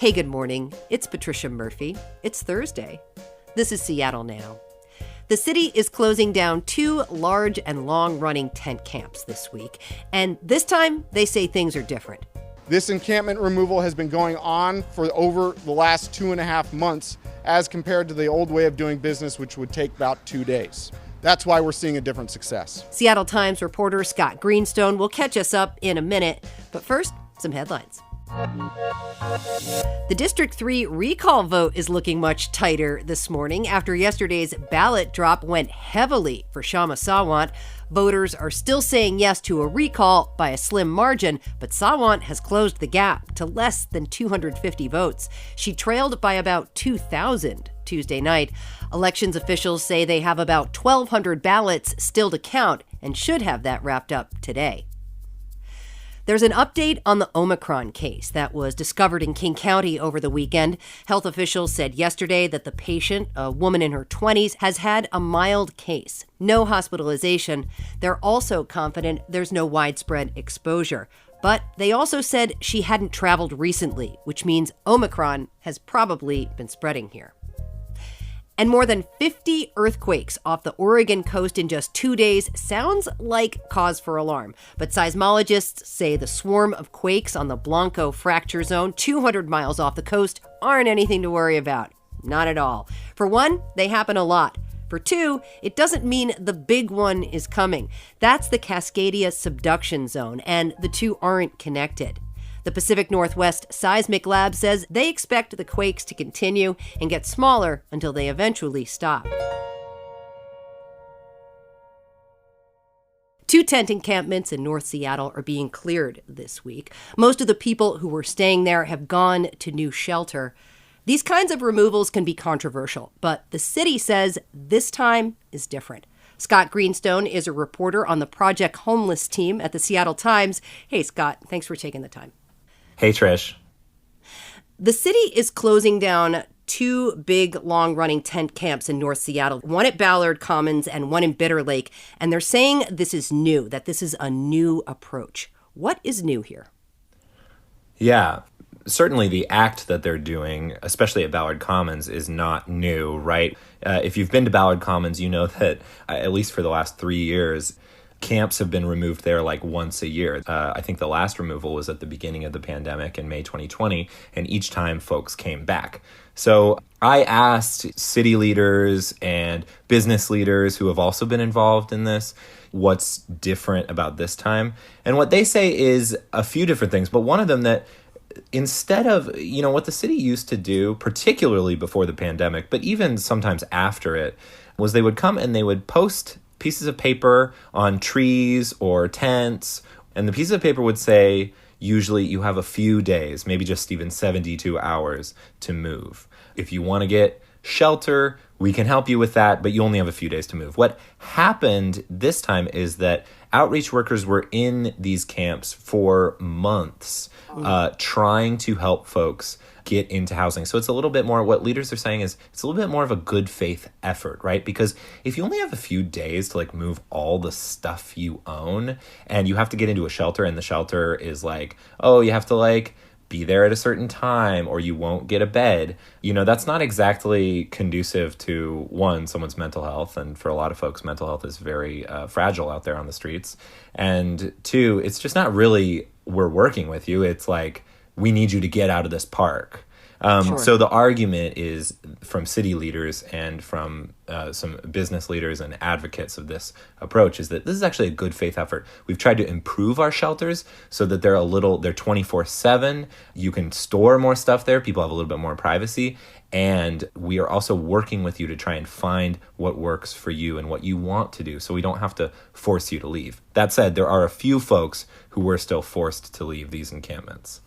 Hey, good morning. It's Patricia Murphy. It's Thursday. This is Seattle Now. The city is closing down 2 large and long-running tent camps this week, and this time they say things are different. This encampment removal has been going on for over the last 2.5 months as compared to the old way of doing business, which would take about 2 days. That's why we're seeing a different success. Seattle Times reporter Scott Greenstone will catch us up in a minute, but first, some headlines. The District 3 recall vote is looking much tighter this morning after yesterday's ballot drop went heavily for Kshama Sawant. Voters are still saying yes to a recall by a slim margin, but Sawant has closed the gap to less than 250 votes. She trailed by about 2,000 Tuesday night. Elections officials say they have about 1,200 ballots still to count and should have that wrapped up today. There's an update on the Omicron case that was discovered in King County over the weekend. Health officials said yesterday that the patient, a woman in her 20s, has had a mild case. No hospitalization. They're also confident there's no widespread exposure. But they also said she hadn't traveled recently, which means Omicron has probably been spreading here. And more than 50 earthquakes off the Oregon coast in just 2 days sounds like cause for alarm. But seismologists say the swarm of quakes on the Blanco fracture zone, 200 miles off the coast, aren't anything to worry about. Not at all. For one, they happen a lot. For two, it doesn't mean the big one is coming. That's the Cascadia subduction zone, and the two aren't connected. The Pacific Northwest Seismic Lab says they expect the quakes to continue and get smaller until they eventually stop. 2 tent encampments in North Seattle are being cleared this week. Most of the people who were staying there have gone to new shelter. These kinds of removals can be controversial, but the city says this time is different. Scott Greenstone is a reporter on the Project Homeless team at the Seattle Times. Hey, Scott, thanks for taking the time. Hey, Trish. The city is closing down 2 big, long-running tent camps in North Seattle, one at Ballard Commons and one in Bitter Lake, and they're saying this is new, that this is a new approach. What is new here? Yeah, certainly the act that they're doing, especially at Ballard Commons, is not new, right? If you've been to Ballard Commons, you know that, at least for the last 3 years, camps have been removed there like once a year. I think the last removal was at the beginning of the pandemic in May 2020, and each time folks came back. So I asked city leaders and business leaders who have also been involved in this, what's different about this time? And what they say is a few different things, but one of them that instead of, what the city used to do, particularly before the pandemic, but even sometimes after it, was they would come and they would post pieces of paper on trees or tents, and the piece of paper would say, usually you have a few days, maybe just even 72 hours to move. If you want to get shelter, we can help you with that, but you only have a few days to move. What happened this time is that outreach workers were in these camps for months, trying to help folks get into housing. So it's a little bit more, what leaders are saying is it's a little bit more of a good faith effort, right? Because if you only have a few days to move all the stuff you own, and you have to get into a shelter, and the shelter is you have to be there at a certain time, or you won't get a bed, that's not exactly conducive to, one, someone's mental health. And for a lot of folks, mental health is very fragile out there on the streets. And two, it's just not really, we're working with you. It's we need you to get out of this park. Sure. So the argument is from city leaders and from some business leaders and advocates of this approach is that this is actually a good faith effort. We've tried to improve our shelters so that they're 24/7. You can store more stuff there. People have a little bit more privacy. And we are also working with you to try and find what works for you and what you want to do, so we don't have to force you to leave. That said, there are a few folks who were still forced to leave these encampments.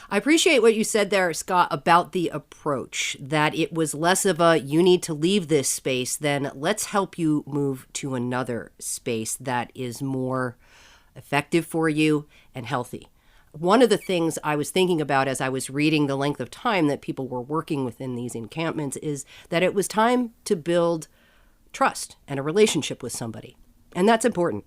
I appreciate what you said there, Scott, about the approach, that it was less of a you need to leave this space than let's help you move to another space that is more effective for you and healthy. One of the things I was thinking about as I was reading the length of time that people were working within these encampments is that it was time to build trust and a relationship with somebody. And that's important.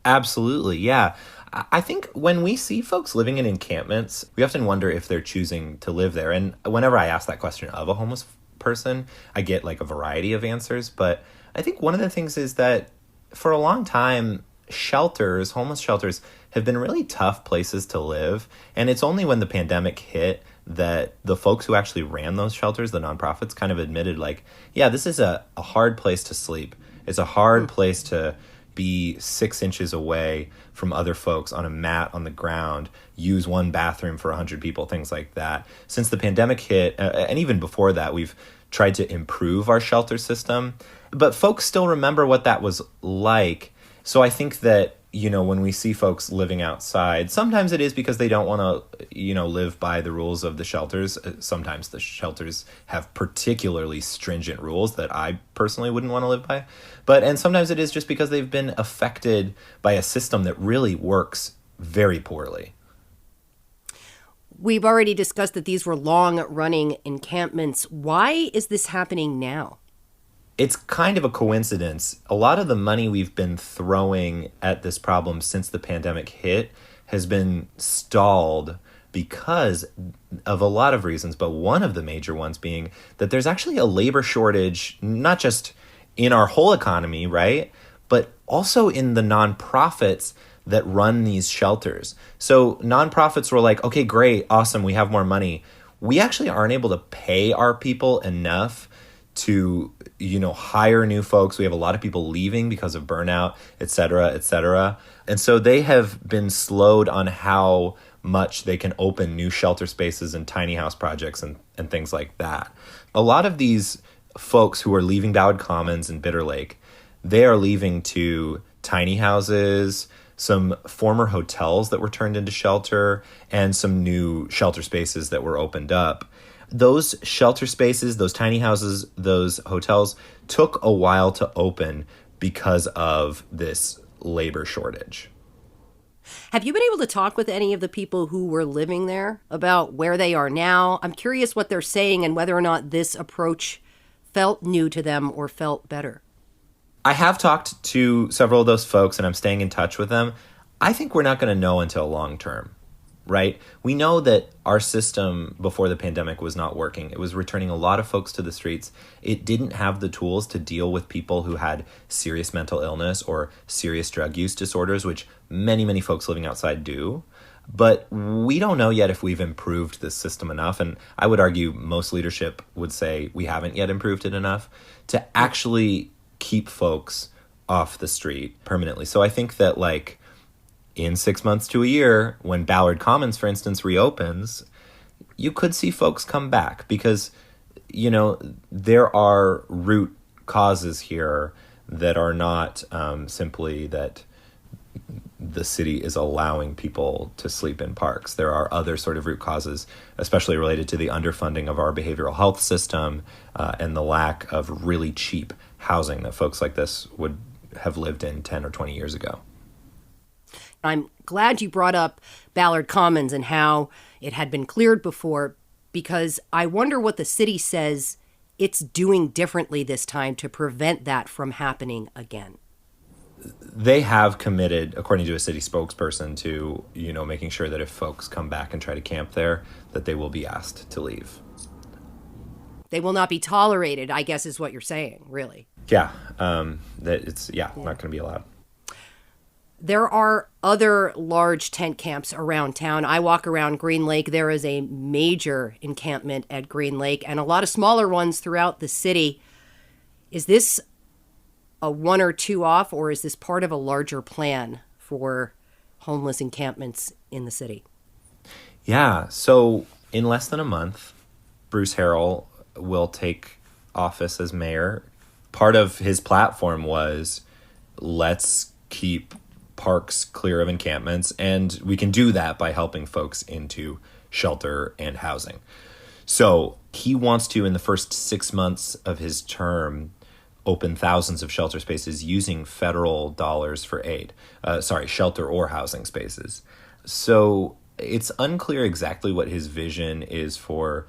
Absolutely, yeah. I think when we see folks living in encampments, we often wonder if they're choosing to live there. And whenever I ask that question of a homeless person, I get like a variety of answers. But I think one of the things is that for a long time, shelters, homeless shelters, have been really tough places to live. And it's only when the pandemic hit that the folks who actually ran those shelters, the nonprofits, kind of admitted like, yeah, this is a hard place to sleep. It's a hard place to be 6 inches away from other folks on a mat on the ground, use one bathroom for 100 people, things like that. Since the pandemic hit, and even before that, we've tried to improve our shelter system, but folks still remember what that was like. So I think that, when we see folks living outside, sometimes it is because they don't want to, live by the rules of the shelters. Sometimes the shelters have particularly stringent rules that I personally wouldn't want to live by. And sometimes it is just because they've been affected by a system that really works very poorly. We've already discussed that these were long-running encampments. Why is this happening now? It's kind of a coincidence. A lot of the money we've been throwing at this problem since the pandemic hit has been stalled because of a lot of reasons, but one of the major ones being that there's actually a labor shortage, not just in our whole economy, right? But also in the nonprofits that run these shelters. So nonprofits were like, okay, great, awesome, we have more money. We actually aren't able to pay our people enough to, hire new folks. We have a lot of people leaving because of burnout, et cetera, et cetera. And so they have been slowed on how much they can open new shelter spaces and tiny house projects and things like that. A lot of these folks who are leaving Ballard Commons and Bitter Lake, they are leaving to tiny houses, some former hotels that were turned into shelter, and some new shelter spaces that were opened up. Those shelter spaces, those tiny houses, those hotels took a while to open because of this labor shortage. Have you been able to talk with any of the people who were living there about where they are now? I'm curious what they're saying and whether or not this approach felt new to them or felt better. I have talked to several of those folks and I'm staying in touch with them. I think we're not going to know until long term. Right? We know that our system before the pandemic was not working. It was returning a lot of folks to the streets. It didn't have the tools to deal with people who had serious mental illness or serious drug use disorders, which many, many folks living outside do. But we don't know yet if we've improved this system enough. And I would argue most leadership would say we haven't yet improved it enough to actually keep folks off the street permanently. So I think that in 6 months to a year, when Ballard Commons, for instance, reopens, you could see folks come back because, there are root causes here that are not simply that the city is allowing people to sleep in parks. There are other sort of root causes, especially related to the underfunding of our behavioral health system and the lack of really cheap housing that folks like this would have lived in 10 or 20 years ago. I'm glad you brought up Ballard Commons and how it had been cleared before, because I wonder what the city says it's doing differently this time to prevent that from happening again. They have committed, according to a city spokesperson, to, making sure that if folks come back and try to camp there, that they will be asked to leave. They will not be tolerated, I guess is what you're saying, really. Yeah, that it's not going to be allowed. There are other large tent camps around town. I walk around Green Lake. There is a major encampment at Green Lake and a lot of smaller ones throughout the city. Is this a one or two off, or is this part of a larger plan for homeless encampments in the city? Yeah, so in less than a month, Bruce Harrell will take office as mayor. Part of his platform was, let's keep parks clear of encampments, and we can do that by helping folks into shelter and housing. So he wants to, in the first 6 months of his term, open thousands of shelter spaces using federal dollars for aid. Shelter or housing spaces. So it's unclear exactly what his vision is for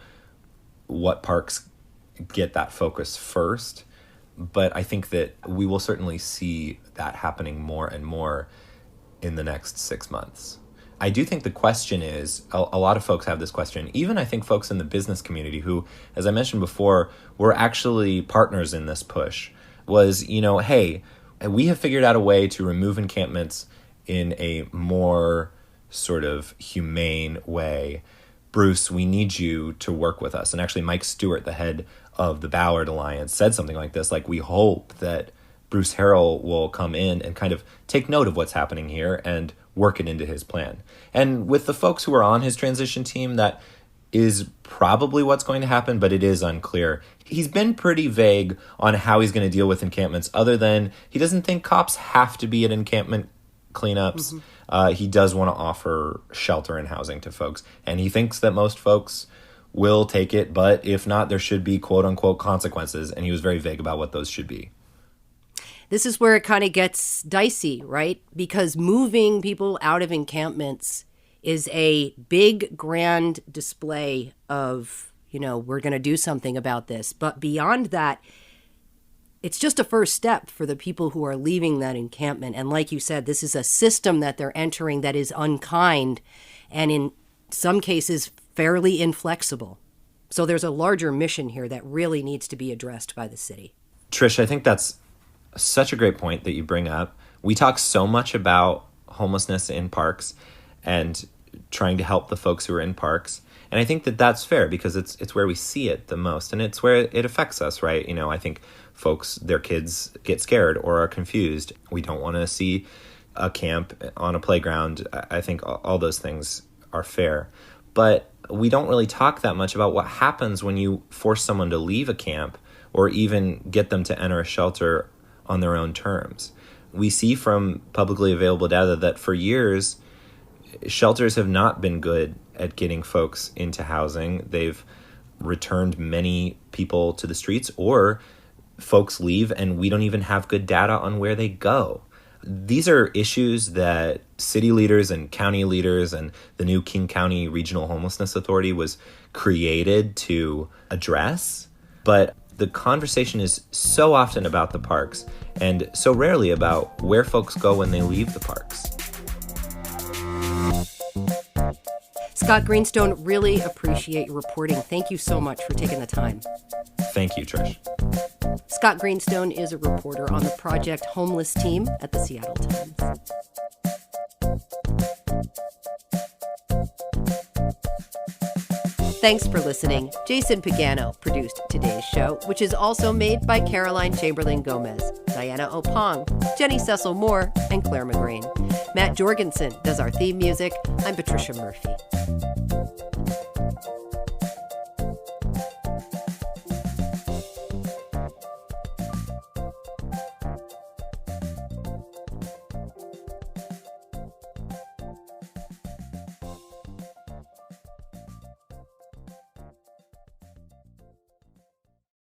what parks get that focus first. But I think that we will certainly see that happening more and more in the next 6 months. I do think the question is, a lot of folks have this question, even I think folks in the business community who, as I mentioned before, were actually partners in this push, was, hey, we have figured out a way to remove encampments in a more sort of humane way. Bruce, we need you to work with us. And actually, Mike Stewart, the head of the Ballard Alliance, said something like this, like, we hope that Bruce Harrell will come in and kind of take note of what's happening here and work it into his plan. And with the folks who are on his transition team, that is probably what's going to happen, but it is unclear. He's been pretty vague on how he's going to deal with encampments, other than he doesn't think cops have to be at encampment cleanups. Mm-hmm. He does want to offer shelter and housing to folks, and he thinks that most folks will take it, but if not, there should be quote-unquote consequences, and he was very vague about what those should be. This is where it kind of gets dicey, right? Because moving people out of encampments is a big, grand display of, we're going to do something about this. But beyond that, it's just a first step for the people who are leaving that encampment. And like you said, this is a system that they're entering that is unkind and in some cases fairly inflexible. So there's a larger mission here that really needs to be addressed by the city. Trish, I think that's such a great point that you bring up. We talk so much about homelessness in parks and trying to help the folks who are in parks. And I think that that's fair because it's where we see it the most and it's where it affects us, right? I think folks, their kids get scared or are confused. We don't want to see a camp on a playground. I think all those things are fair. But we don't really talk that much about what happens when you force someone to leave a camp or even get them to enter a shelter on their own terms. We see from publicly available data that for years, shelters have not been good at getting folks into housing. They've returned many people to the streets, or folks leave and we don't even have good data on where they go. These are issues that city leaders and county leaders and the new King County Regional Homelessness Authority was created to address, but the conversation is so often about the parks and so rarely about where folks go when they leave the parks. Scott Greenstone, really appreciate your reporting. Thank you so much for taking the time. Thank you, Trish. Scott Greenstone is a reporter on the Project Homeless team at the Seattle Times. Thanks for listening. Jason Pagano produced today's show, which is also made by Caroline Chamberlain Gomez, Diana Opong, Jenny Cecil Moore, and Clare McGrane. Matt Jorgensen does our theme music. I'm Patricia Murphy.